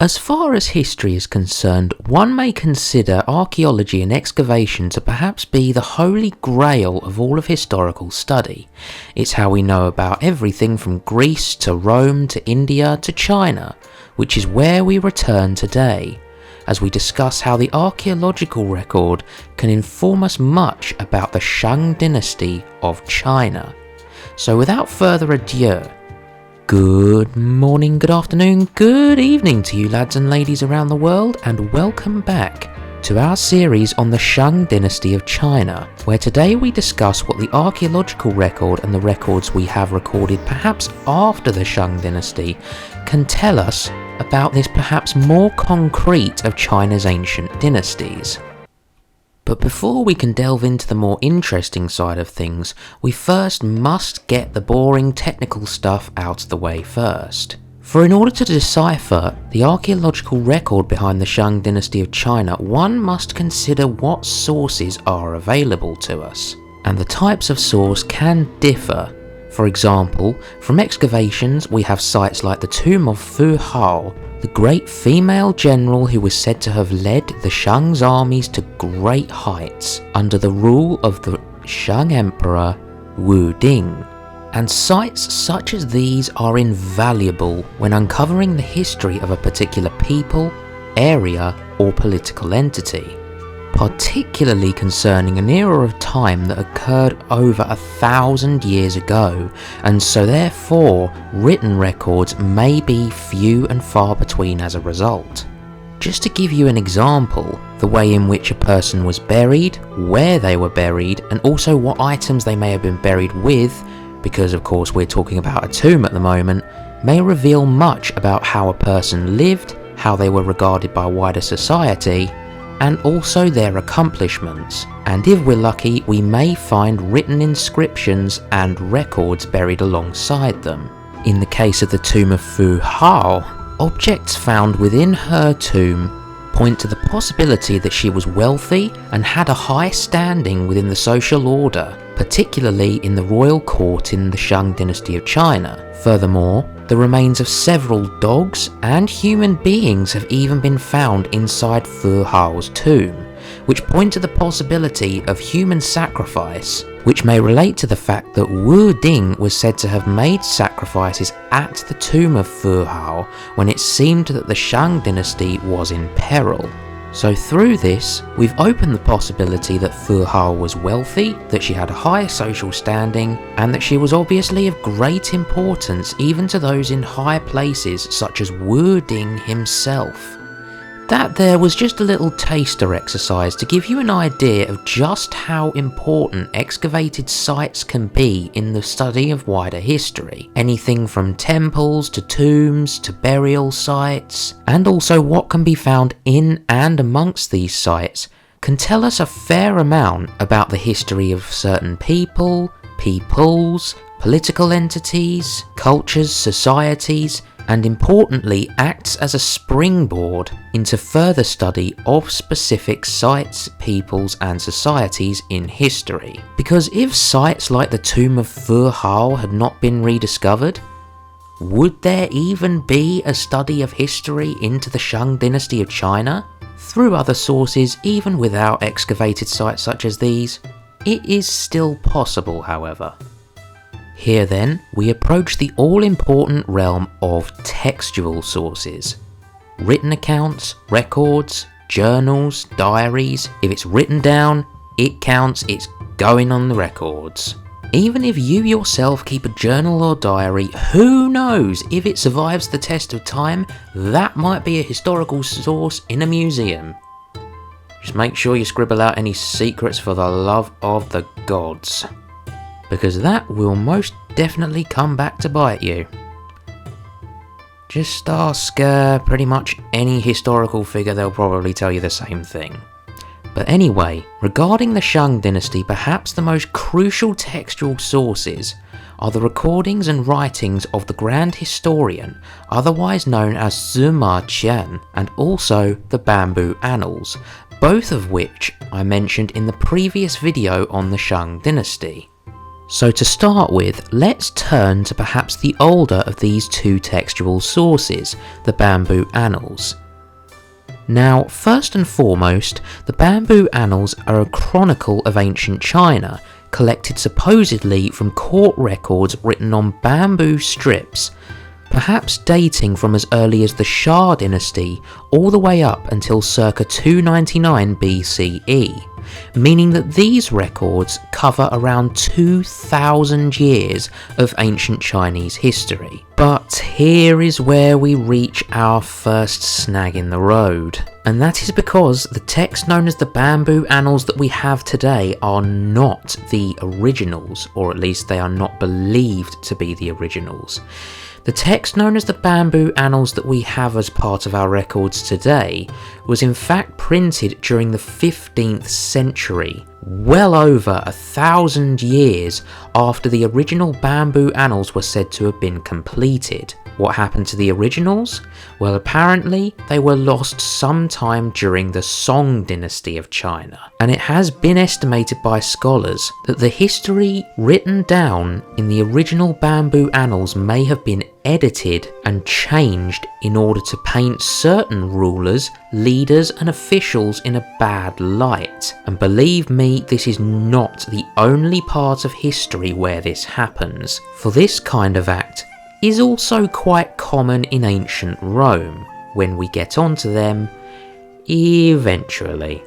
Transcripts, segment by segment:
As far as history is concerned, one may consider archaeology and excavation to perhaps be the holy grail of all of historical study. It's how we know about everything from Greece to Rome to India to China, which is where we return today, as we discuss how the archaeological record can inform us much about the Shang Dynasty of China. So without further ado, good morning, good afternoon, good evening to you lads and ladies around the world, and welcome back to our series on the Shang Dynasty of China, where today we discuss what the archaeological record and the records we have recorded perhaps after the Shang Dynasty can tell us about this perhaps more concrete of China's ancient dynasties. But before we can delve into the more interesting side of things, we first must get the boring technical stuff out of the way first. For in order to decipher the archaeological record behind the Shang Dynasty of China, one must consider what sources are available to us. And the types of source can differ. For example, from excavations we have sites like the tomb of Fu Hao, the great female general who was said to have led the Shang's armies to great heights under the rule of the Shang Emperor Wu Ding. And sites such as these are invaluable when uncovering the history of a particular people, area, or political entity, particularly concerning an era of time that occurred over 1,000 years ago, and so therefore written records may be few and far between as a result. Just to give you an example, the way in which a person was buried, where they were buried, and also what items they may have been buried with, because of course we're talking about a tomb at the moment, may reveal much about how a person lived, how they were regarded by wider society, and also their accomplishments. And if we're lucky, we may find written inscriptions and records buried alongside them. In the case of the tomb of Fu Hao, objects found within her tomb point to the possibility that she was wealthy and had a high standing within the social order, particularly in the royal court in the Shang Dynasty of China. Furthermore, the remains of several dogs and human beings have even been found inside Fu Hao's tomb, which point to the possibility of human sacrifice, which may relate to the fact that Wu Ding was said to have made sacrifices at the tomb of Fu Hao when it seemed that the Shang Dynasty was in peril. So through this, we've opened the possibility that Fu Hao was wealthy, that she had a high social standing, and that she was obviously of great importance even to those in high places such as Wu Ding himself. That there was just a little taster exercise to give you an idea of just how important excavated sites can be in the study of wider history. Anything from temples to tombs to burial sites, and also what can be found in and amongst these sites, can tell us a fair amount about the history of certain people, peoples, political entities, cultures, societies, and importantly acts as a springboard into further study of specific sites, peoples and societies in history. Because if sites like the tomb of Fu Hao had not been rediscovered, would there even be a study of history into the Shang Dynasty of China? Through other sources, even without excavated sites such as these, it is still possible, however. Here then, we approach the all-important realm of textual sources. Written accounts, records, journals, diaries. If it's written down, it counts, it's going on the records. Even if you yourself keep a journal or diary, who knows, if it survives the test of time, that might be a historical source in a museum. Just make sure you scribble out any secrets for the love of the gods, because that will most definitely come back to bite you. Just ask pretty much any historical figure, they'll probably tell you the same thing. But anyway, regarding the Shang Dynasty, perhaps the most crucial textual sources are the recordings and writings of the Grand Historian, otherwise known as Sima Qian, and also the Bamboo Annals, both of which I mentioned in the previous video on the Shang Dynasty. So to start with, let's turn to perhaps the older of these two textual sources, the Bamboo Annals. Now, first and foremost, the Bamboo Annals are a chronicle of ancient China, collected supposedly from court records written on bamboo strips, perhaps dating from as early as the Shang Dynasty all the way up until circa 299 BCE, meaning that these records cover around 2,000 years of ancient Chinese history. But here is where we reach our first snag in the road, and that is because the texts known as the Bamboo Annals that we have today are not the originals, or at least they are not believed to be the originals. The text known as the Bamboo Annals that we have as part of our records today was in fact printed during the 15th century, well over 1,000 years after the original Bamboo Annals were said to have been completed. What happened to the originals? Well, apparently they were lost sometime during the Shang Dynasty of China, and it has been estimated by scholars that the history written down in the original Bamboo Annals may have been edited and changed in order to paint certain rulers, leaders and officials in a bad light. And believe me, this is not the only part of history where this happens, for this kind of act is also quite common in ancient Rome, when we get onto them eventually.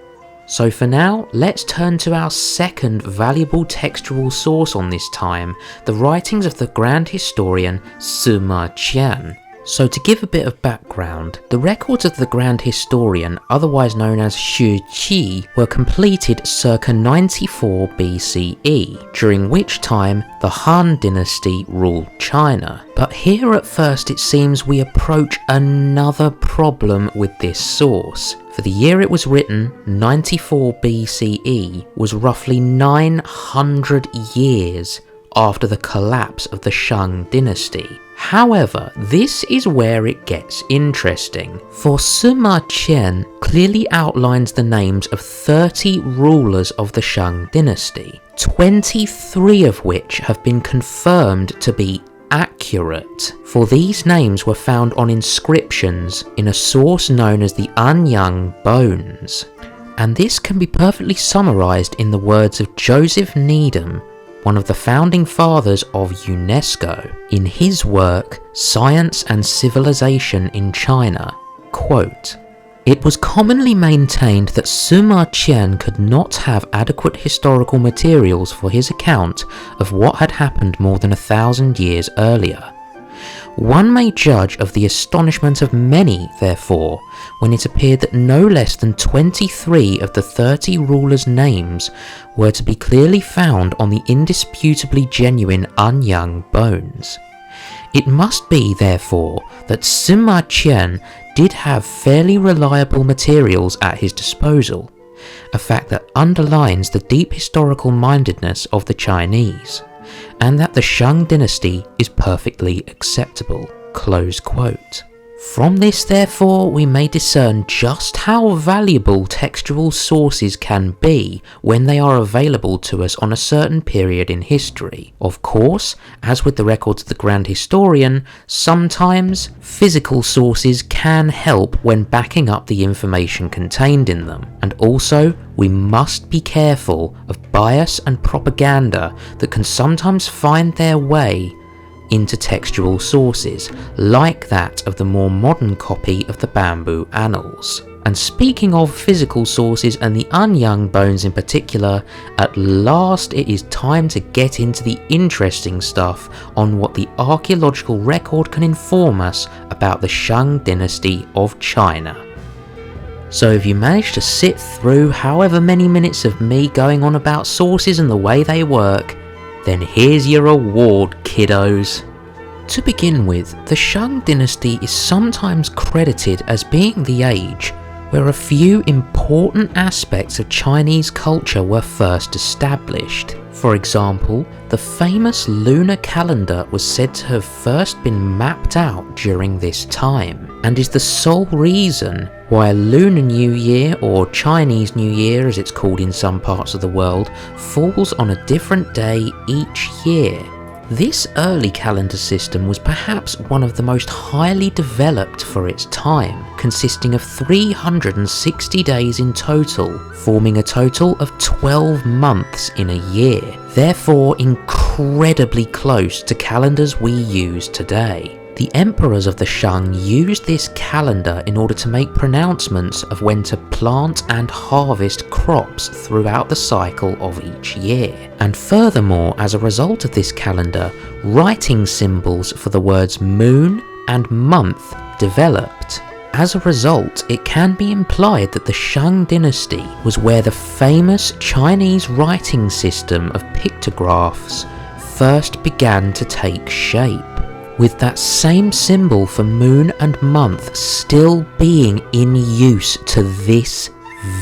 So for now, let's turn to our second valuable textual source on this time, the writings of the grand historian Sima Qian. So to give a bit of background, the records of the grand historian, otherwise known as Xu Qi, were completed circa 94 BCE, during which time the Han Dynasty ruled China. But here at first it seems we approach another problem with this source. For the year it was written, 94 BCE, was roughly 900 years after the collapse of the Shang Dynasty. However, this is where it gets interesting, for Sima Qian clearly outlines the names of 30 rulers of the Shang Dynasty, 23 of which have been confirmed to be accurate, for these names were found on inscriptions in a source known as the Anyang Bones. And this can be perfectly summarised in the words of Joseph Needham, one of the founding fathers of UNESCO, in his work Science and Civilization in China. Quote, "It was commonly maintained that Sima Qian could not have adequate historical materials for his account of what had happened more than 1,000 years earlier. One may judge of the astonishment of many, therefore, when it appeared that no less than 23 of the 30 rulers' names were to be clearly found on the indisputably genuine Anyang Bones. It must be, therefore, that Sima Qian did have fairly reliable materials at his disposal, a fact that underlines the deep historical mindedness of the Chinese, and that the Shang Dynasty is perfectly acceptable." Close quote. From this, therefore, we may discern just how valuable textual sources can be when they are available to us on a certain period in history. Of course, as with the records of the Grand Historian, sometimes physical sources can help when backing up the information contained in them, and also we must be careful of bias and propaganda that can sometimes find their way into textual sources, like that of the more modern copy of the Bamboo Annals. And speaking of physical sources and the Anyang Bones in particular, at last it is time to get into the interesting stuff on what the archaeological record can inform us about the Shang Dynasty of China. So if you managed to sit through however many minutes of me going on about sources and the way they work, then here's your award, kiddos. To begin with, the Shang Dynasty is sometimes credited as being the age where a few important aspects of Chinese culture were first established. For example, the famous lunar calendar was said to have first been mapped out during this time, and is the sole reason why a Lunar New Year, or Chinese New Year as it's called in some parts of the world, falls on a different day each year. This early calendar system was perhaps one of the most highly developed for its time, consisting of 360 days in total, forming a total of 12 months in a year, therefore incredibly close to calendars we use today. The emperors of the Shang used this calendar in order to make pronouncements of when to plant and harvest crops throughout the cycle of each year. And furthermore, as a result of this calendar, writing symbols for the words moon and month developed. As a result, it can be implied that the Shang Dynasty was where the famous Chinese writing system of pictographs first began to take shape, with that same symbol for moon and month still being in use to this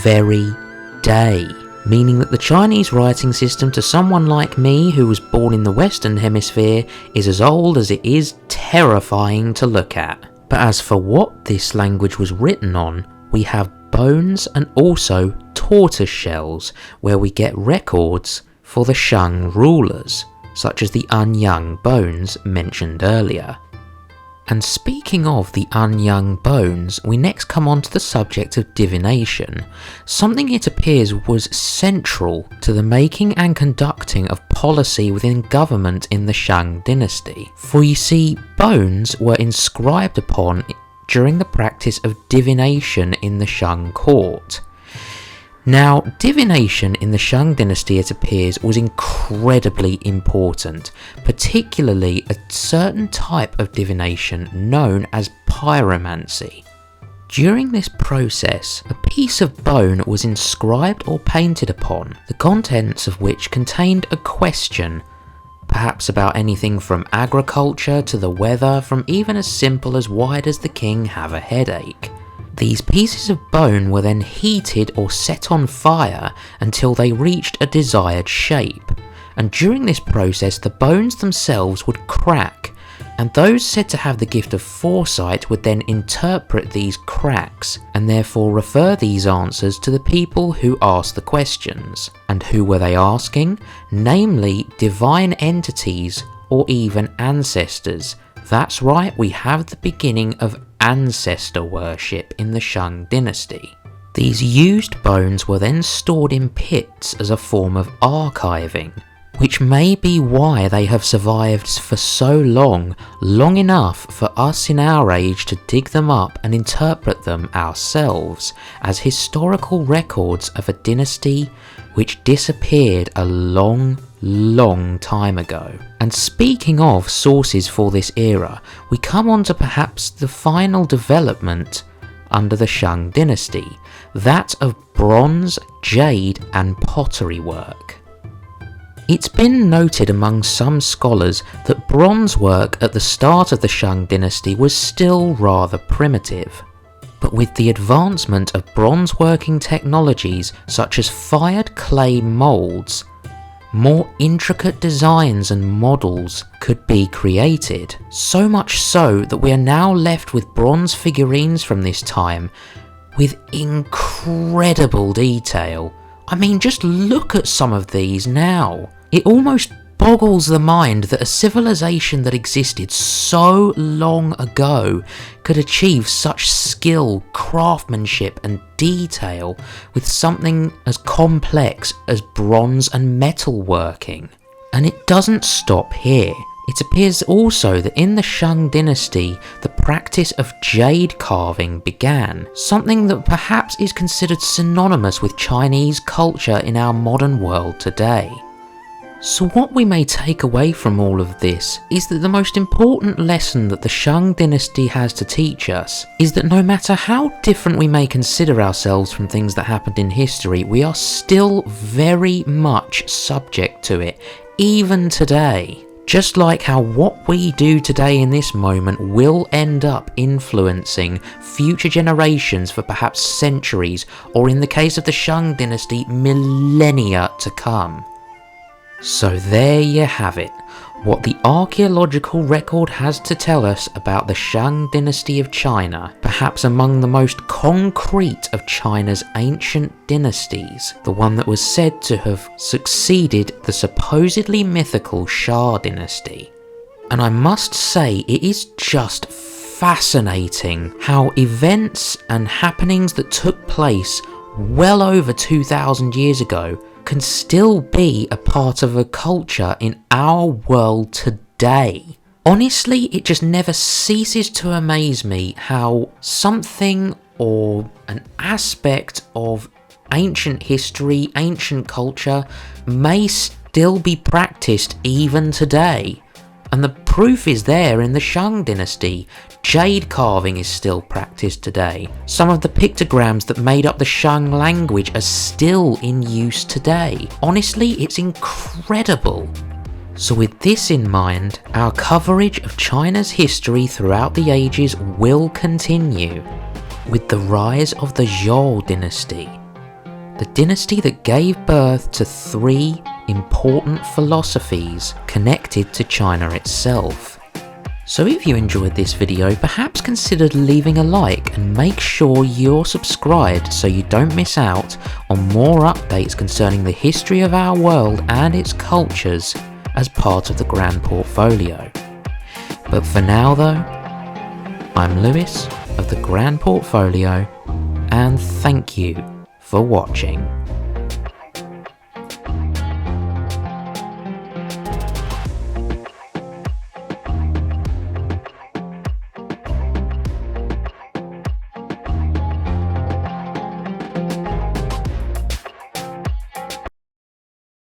very day. Meaning that the Chinese writing system to someone like me who was born in the Western Hemisphere is as old as it is terrifying to look at. But as for what this language was written on, we have bones and also tortoise shells, where we get records for the Shang rulers, such as the Anyang bones mentioned earlier. And speaking of the Anyang bones, we next come on to the subject of divination, something it appears was central to the making and conducting of policy within government in the Shang Dynasty. For you see, bones were inscribed upon during the practice of divination in the Shang court. Now, divination in the Shang Dynasty, it appears, was incredibly important, particularly a certain type of divination known as pyromancy. During this process, a piece of bone was inscribed or painted upon, the contents of which contained a question, perhaps about anything from agriculture to the weather, from even as simple as why does the king have a headache. These pieces of bone were then heated or set on fire until they reached a desired shape, and during this process the bones themselves would crack, and those said to have the gift of foresight would then interpret these cracks and therefore refer these answers to the people who asked the questions. And who were they asking? Namely, divine entities or even ancestors. That's right, we have the beginning of ancestor worship in the Shang Dynasty. These used bones were then stored in pits as a form of archiving, which may be why they have survived for so long enough for us in our age to dig them up and interpret them ourselves as historical records of a dynasty which disappeared a long time ago. And speaking of sources for this era, we come on to perhaps the final development under the Shang Dynasty, that of bronze, jade and pottery work. It's been noted among some scholars that bronze work at the start of the Shang Dynasty was still rather primitive. But with the advancement of bronze working technologies such as fired clay moulds, more intricate designs and models could be created. So much so that we are now left with bronze figurines from this time with incredible detail. I mean, just look at some of these now. It almost boggles the mind that a civilization that existed so long ago could achieve such skill, craftsmanship and detail with something as complex as bronze and metal working. And it doesn't stop here. It appears also that in the Shang Dynasty, the practice of jade carving began, something that perhaps is considered synonymous with Chinese culture in our modern world today. So what we may take away from all of this is that the most important lesson that the Shang Dynasty has to teach us is that no matter how different we may consider ourselves from things that happened in history, we are still very much subject to it, even today. Just like how what we do today in this moment will end up influencing future generations for perhaps centuries, or in the case of the Shang Dynasty, millennia to come. So there you have it, what the archaeological record has to tell us about the Shang Dynasty of China, perhaps among the most concrete of China's ancient dynasties, the one that was said to have succeeded the supposedly mythical Shang Dynasty. And I must say, it is just fascinating how events and happenings that took place well over 2,000 years ago can still be a part of a culture in our world today. Honestly, it just never ceases to amaze me how something or an aspect of ancient history, ancient culture may still be practiced even today. And the proof is there in the Shang Dynasty. Jade carving is still practiced today. Some of the pictograms that made up the Shang language are still in use today. Honestly, it's incredible. So with this in mind, our coverage of China's history throughout the ages will continue with the rise of the Zhou Dynasty, the dynasty that gave birth to 3 important philosophies connected to China itself. So if you enjoyed this video, perhaps consider leaving a like and make sure you're subscribed so you don't miss out on more updates concerning the history of our world and its cultures as part of the Grand Portfolio. But for now though, I'm Lewis of the Grand Portfolio, and thank you for watching.